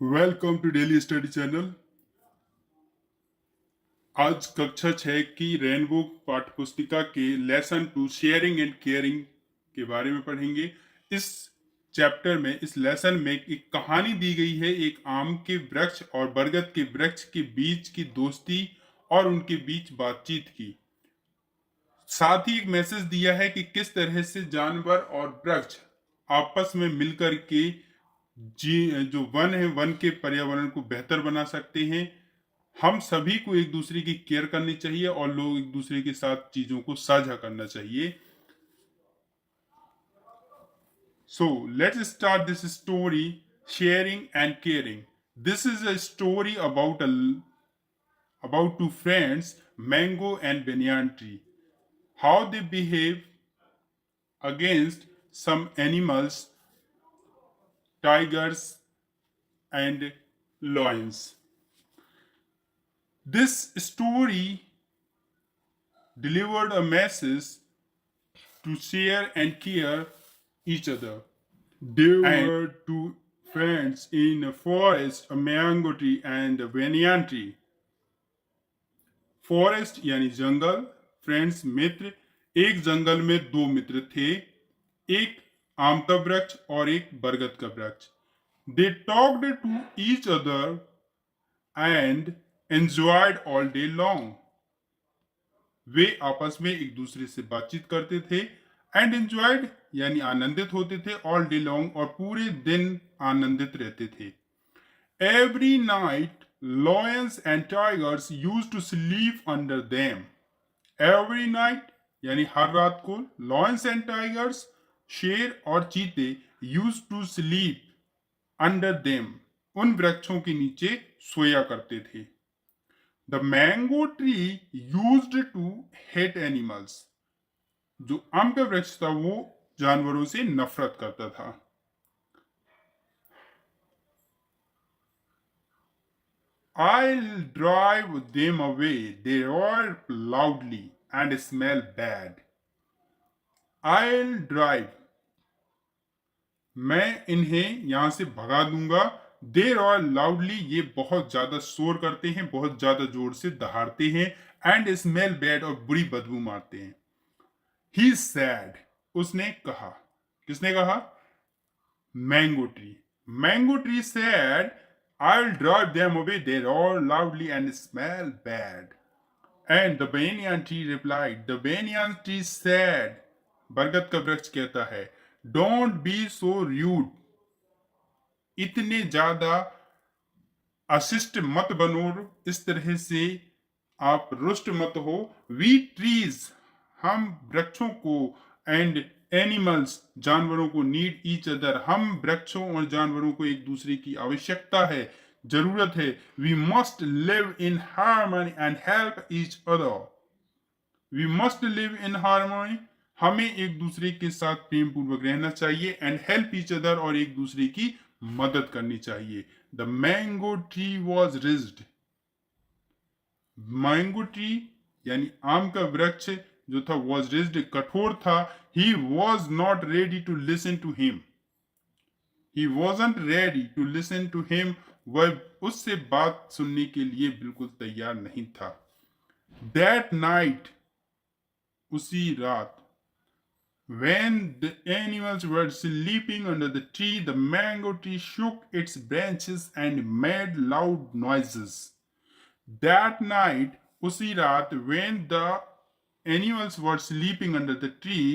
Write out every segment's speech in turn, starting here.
Welcome to daily study channel. आज कक्षा 6 की रेनबो पाठ्यपुस्तिका के लेसन 2 शेयरिंग एंड केयरिंग के बारे में पढ़ेंगे। इस चैप्टर में, इस लेसन में एक कहानी दी गई है एक आम के वृक्ष और बरगद के वृक्ष के बीच की दोस्ती और उनके बीच बातचीत की। साथ ही एक मैसेज दिया है कि किस तरह से जानवर और वृक्ष आपस में मिलकर के जो वन है, वन के पर्यावरण को बेहतर बना सकते हैं। हम सभी को एक दूसरे की केयर करनी चाहिए और लोग एक दूसरे के साथ चीजों को साझा करना चाहिए। So let's start this story, sharing and caring. This is a story about two friends, Mango and Banyan tree. How they behave against some animals, tigers and lions. This story delivered a message to share and care each other. There were two friends in a forest, a mango tree and a banyan tree. Forest यानी जंगल, friends मित्र। एक जंगल में दो मित्र थे, एक आम का वृक्ष और एक बरगद का वृक्ष। They talked to each other and enjoyed all day long. वे आपस में एक दूसरे से बातचीत करते थे। एंड एंजॉयड यानी आनंदित होते थे, ऑल डे लॉन्ग और पूरे दिन आनंदित रहते थे। Every night lions and tigers used to sleep under them. Every night यानी हर रात को lions and tigers, शेर और चीते, used to sleep under them, उन वृक्षों के नीचे सोया करते थे। The mango tree used to hate animals. जो आम का वृक्ष था वो जानवरों से नफरत करता था। I'll drive them away. They roar loudly and smell bad. I'll drive. मैं इन्हें यहां से भगा दूंगा। They roar loudly. ये बहुत ज्यादा शोर करते हैं, बहुत ज्यादा जोर से दहाड़ते हैं। And smell bad और बुरी बदबू मारते हैं। He said. उसने कहा। किसने कहा? Mango tree. Mango tree said, I'll drive them away. They roar loudly and smell bad. And the banyan tree replied. The banyan tree said, बरगद का वृक्ष कहता है, Don't be so rude. इतने ज्यादा अशिष्ट मत बनो, इस तरह से आप रुष्ट मत हो। We trees, हम वृक्षों को, एंड एनिमल्स, जानवरों को, नीड ईच अदर, हम वृक्षों और जानवरों को एक दूसरे की आवश्यकता है, जरूरत है। We must live in harmony and help each other. We must live in harmony, हमें एक दूसरे के साथ प्रेम पूर्वक रहना चाहिए। एंड हेल्प ईच अदर, और एक दूसरे की मदद करनी चाहिए। The mango tree was rigid. Mango tree यानी आम का वृक्ष जो था, वॉज रिज्ड, कठोर था। He was not ready to listen to him. He wasn't ready to listen to him, वह उससे बात सुनने के लिए बिल्कुल तैयार नहीं था। दैट नाइट, उसी रात, when the animals were sleeping under the tree, the mango tree shook its branches and made loud noises. That night, उसी रात, when the animals were sleeping under the tree,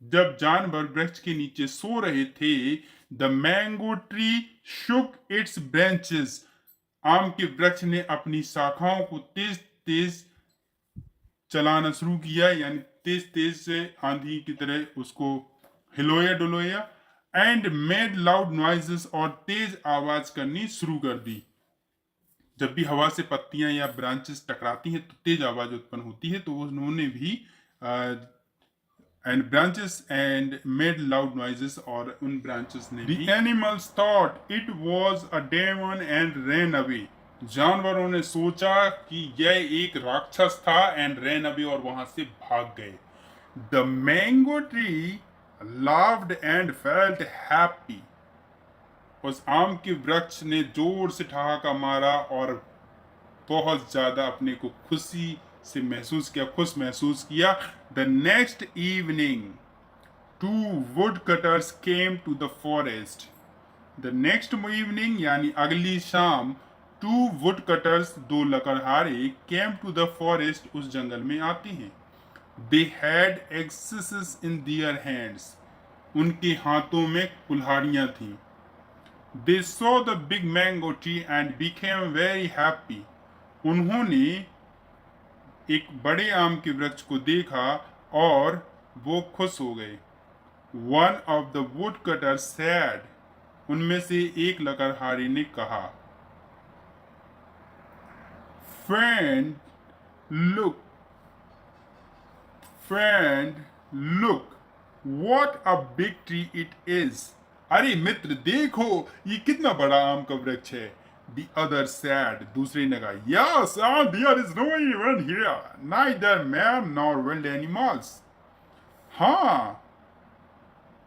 जब जानवर वृक्ष के नीचे सो रहे थे, the mango tree shook its branches, आम के वृक्ष ने अपनी शाखाओं को तेज तेज चलाना शुरू किया, यानी तेज तेज से आंधी की तरह उसको हिलोया डुलोया। एंड मेड लाउड नॉइजेस, और तेज आवाज करनी शुरू कर दी। जब भी हवा से पत्तियां या ब्रांचेस टकराती हैं तो तेज आवाज उत्पन्न होती है, तो उन्होंने भी and branches and made loud noises, और उन ब्रांचेस ने भी। Animals thought it was a demon and ran away. जानवरों ने सोचा कि यह एक राक्षस था, एंड रैन अवे, और वहां से भाग गए। The mango tree laughed and felt happy, उस आम के वृक्ष ने जोर से ठहाका मारा और बहुत ज्यादा अपने को खुश महसूस किया। The next evening two wood cutters came to the forest. The next evening यानी अगली शाम टू वुड कटर्स, दो लकड़हारे, केम टू द फॉरेस्ट, उस जंगल में आते हैं। They had axes in their hands, उनके हाथों में कुल्हाड़ियां थीं। They saw the big mango tree and became very happy, उन्होंने एक बड़े आम के वृक्ष को देखा और वो खुश हो गए। One of the wood cutter sad, उनमें से एक लकड़हारे ने कहा, friend look what a big tree it is. अरे मित्र देखो, ये कितना बड़ा आम का वृक्ष है। The other said, दूसरे ने कहा, yes, there is no one here, neither man nor wild animals। हाँ,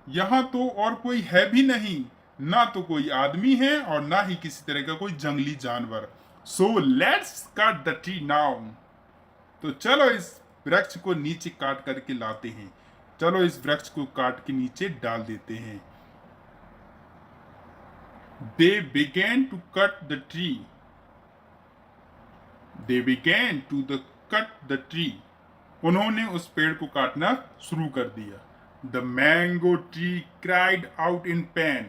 यहाँ तो और कोई है भी नहीं, ना तो कोई आदमी है और ना ही किसी तरह का कोई जंगली जानवर। So let's cut the tree now। तो चलो इस वृक्ष को नीचे काट करके लाते हैं, चलो इस वृक्ष को काट के नीचे डाल देते हैं। They began to cut the tree। They began to cut the tree। उन्होंने उस पेड़ को काटना शुरू कर दिया। The mango tree cried out in pain।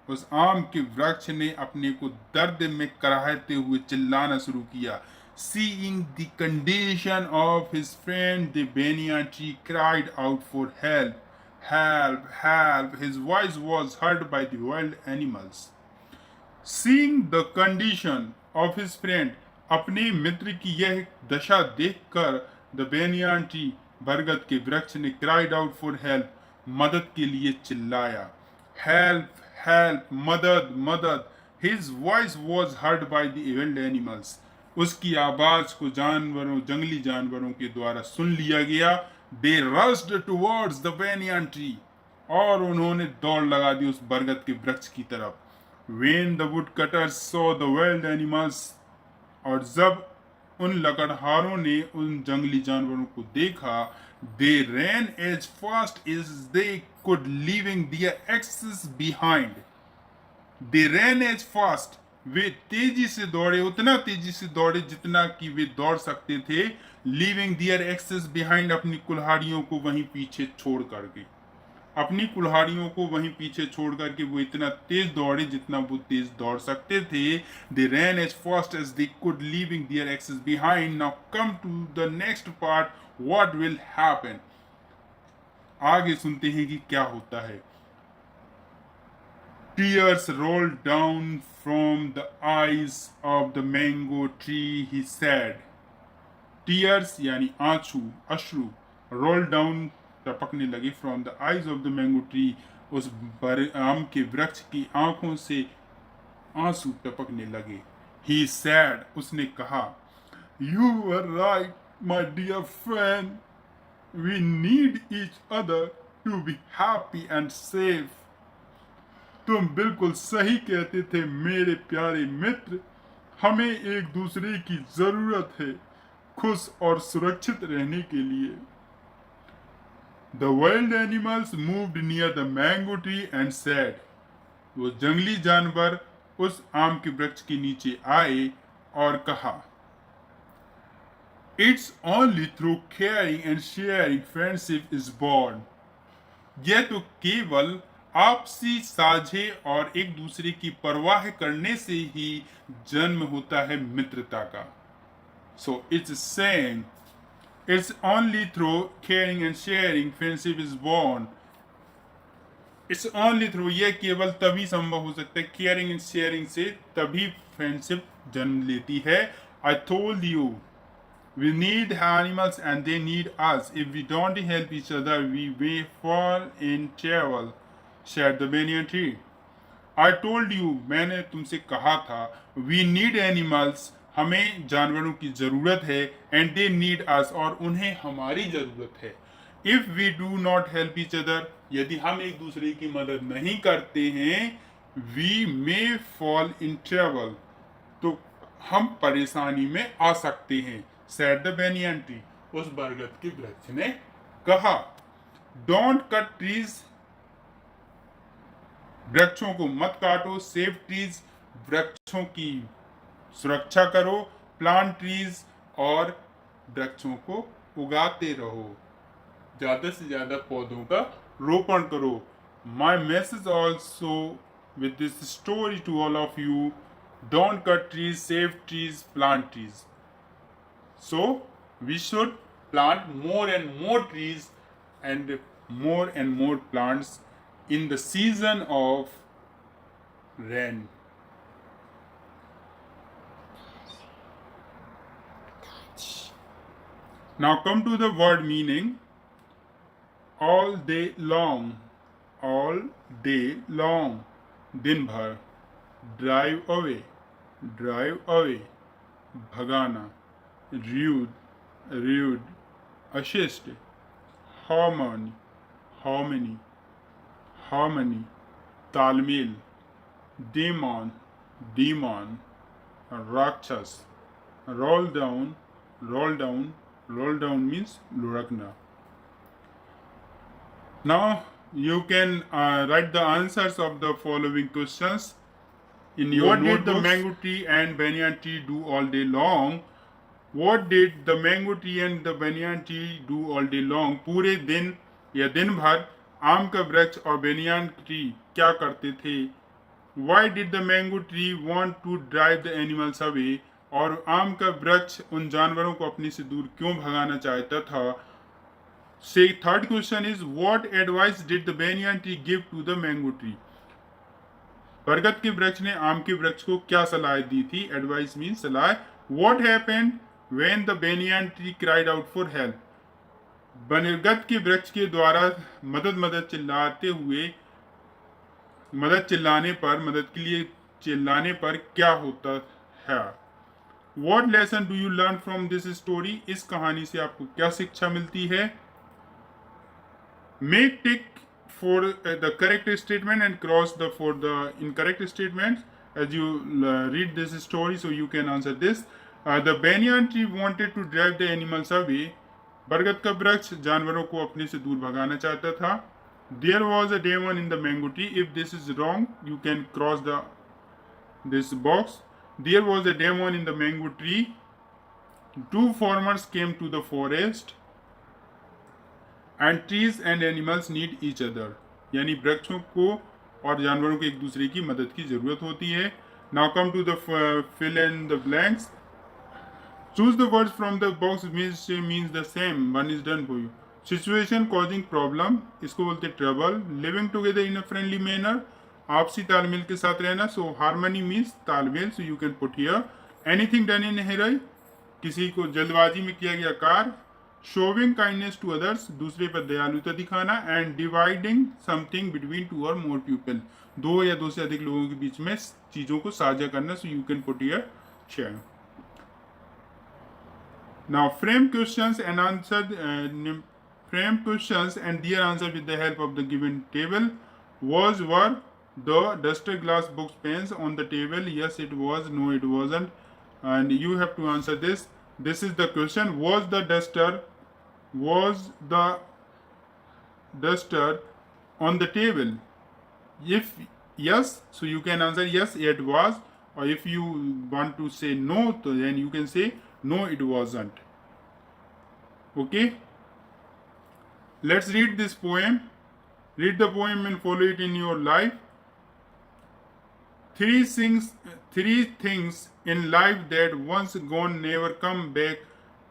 उस आम के वृक्ष ने अपने को दर्द में कराहते हुए चिल्लाना शुरू किया। Seeing the condition of his friend, the banyan tree cried out for help, help, help। His voice was heard by the wild animals। Seeing the condition of his friend, अपने मित्र की यह दशा देखकर the banyan tree, बरगद के वृक्ष ने cried out for help, मदद के लिए चिल्लाया। Help, help, मदद, मदद। His voice was heard by the wild animals। उसकी आवाज को जंगली जानवरों के द्वारा सुन लिया गया। They rushed towards the banyan tree। और उन्होंने दौड़ लगा दी उस बरगद के वृक्ष की तरफ। When the woodcutters saw the wild animals, और जब उन लकड़हारों ने उन जंगली जानवरों को देखा, they ran as fast as they could, leaving their axes behind। They ran as fast, वे तेजी से दौड़े, उतना तेजी से दौड़े जितना कि वे दौड़ सकते थे। leaving their axes behind, अपनी कुल्हाड़ियों को वहीं पीछे छोड़ करके, अपनी कुल्हाड़ियों को वहीं पीछे छोड़ करके वो इतना तेज दौड़े जितना वो तेज दौड़ सकते थे। They ran as fast as they could, leaving their axes behind। Now come to the next part, what will happen। आगे सुनते हैं कि क्या होता है। Tears rolled down from the eyes of the mango tree, he said। Tears यानी आंसू, अश्रु, roll down टपकने लगे from the eyes of the mango tree, उस आम के वृक्ष की आंखों से आंसू टपकने लगे। ही सैड, उसने कहा, you are right my dear friend, we need each other to be happy and safe. तुम बिल्कुल सही कहते थे मेरे प्यारे मित्र, हमें एक दूसरे की जरूरत है खुश और सुरक्षित रहने के लिए। The wild animals moved near the mango tree and said, वो जंगली जानवर उस आम के वृक्ष के नीचे आए और कहा, It's only through caring and sharing friendship is born। यह तो केवल आपसी साझे और एक दूसरे की परवाह करने से ही जन्म होता है मित्रता का। So it's saying, it's only through caring and sharing friendship is born। It's only through, यह केवल तभी संभव हो सकता है caring and sharing से, तभी फ्रेंडशिप जन्म लेती है। I told you, we need animals and they need us। If we don't help each other, we may fall in trouble, said the banyan tree। I told you, मैंने तुमसे कहा था, we need animals, हमें जानवरों की जरूरत है, and they need us, और उन्हें हमारी जरूरत है। If we do not help each other, यदि हम एक दूसरे की मदद नहीं करते हैं, we may fall in trouble, तो हम परेशानी में आ सकते हैं, सेड द बेनियन ट्री, उस बरगद के वृक्ष ने कहा। डोंट कट ट्रीज, वृक्षों को मत काटो, सेव ट्रीज, वृक्षों की सुरक्षा करो, प्लांट ट्रीज, और वृक्षों को उगाते रहो, ज्यादा से ज्यादा पौधों का रोपण करो। My message also with this story to all of you, don't cut trees, save trees, plant trees. So we should plant more and more trees and more plants in the season of rain. Now come to the word meaning. All day long, all day long, दिन भर, drive away, drive away, भगाना, rude, rude, assist, harmony, harmony, harmony, तालमेल, demon, demon, राक्षस, roll down, roll down, roll down means लुढ़कना. Now you can write the answers of the following questions in your notebooks. What did the mango tree and banyan tree do all day long? What did the mango tree and the banyan tree do all day long? पूरे दिन या दिन भर आम का वृक्ष और बेनियान tree क्या करते थे? Why did the mango tree want to drive the animals away? और आम का वृक्ष उन जानवरों को अपने से दूर क्यों भगाना चाहता था? Say third question is, what advice did the banyan tree give to the mango tree? बरगद के वृक्ष ने आम के वृक्ष को क्या सलाह दी थी? Advice means सलाह. What happened when the banyan tree cried out for help? बरगद के वृक्ष के द्वारा मदद मदद के लिए चिल्लाने पर क्या होता है? What lesson do you learn from this story? इस कहानी से आपको क्या शिक्षा मिलती है? Make tick for the correct statement and cross for the incorrect statements as you read this story, so you can answer this. The banyan tree wanted to drive the animals away. बरगद का वृक्ष जानवरों को अपने से दूर भगाना चाहता था. There was a demon in the mango tree. If this is wrong, you can cross this box. There was a demon in the mango tree. Two farmers came to the forest. And trees and animals need each other. यानी वृक्षों को और जानवरों को एक दूसरे की मदद की जरूरत होती है. Now come to the fill in the blanks. Choose the words from the box means the same. One is done for you. Situation causing problem, इसको बोलते trouble. Living together in a friendly manner, आपसी तालमेल के साथ रहना. So harmony means तालमेल. So you can put here. Anything done in a hurry, किसी को जल्दबाजी में किया गया कार्य. Showing kindness to others, दूसरे पर दयालुता दिखाना. And dividing something between two or more people, दो या दो से अधिक लोगों के बीच में चीजों को साझा करना. So you can put here share. Now frame questions and their answer with the help of the given table. Were the duster, glass, books, pens on the table? Yes, it was. No, it wasn't. And you have to answer this. This is the question. Was the duster on the table? If yes, so you can answer yes, it was. Or if you want to say no, then you can say no, it wasn't. Okay? Let's read this poem. Read the poem and follow it in your life. Three things in life that once gone never come back.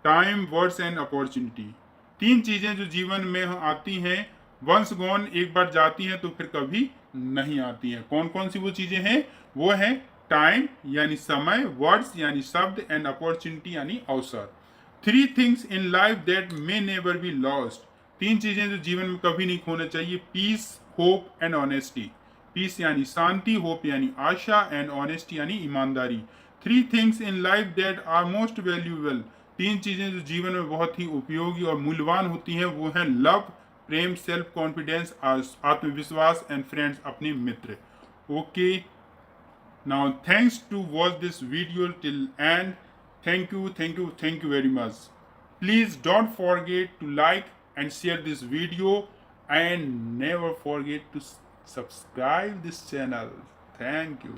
Time, words and opportunity. तीन चीजें जो जीवन में आती हैं, once gone एक बार जाती हैं तो फिर कभी नहीं आती हैं. कौन कौन सी वो चीजें हैं? वो है टाइम यानी समय, वर्ड्स यानी शब्द एंड अपॉर्चुनिटी यानी अवसर. Three things in life that may never be lost. तीन चीजें जो जीवन में कभी नहीं खोना चाहिए. Peace, hope and honesty. Peace यानी शांति, होप यानी आशा एंड ऑनेस्टी यानी ईमानदारी. Three things in life that are most valuable. तीन चीजें जो जीवन में बहुत ही उपयोगी और मूल्यवान होती हैं वो हैं लव, प्रेम, सेल्फ कॉन्फिडेंस, आत्मविश्वास एंड फ्रेंड्स, अपने मित्र. Okay, now thanks to watch this video till end. Thank you very much. Please don't forget to like and share this video, and never forget to subscribe this channel. Thank you.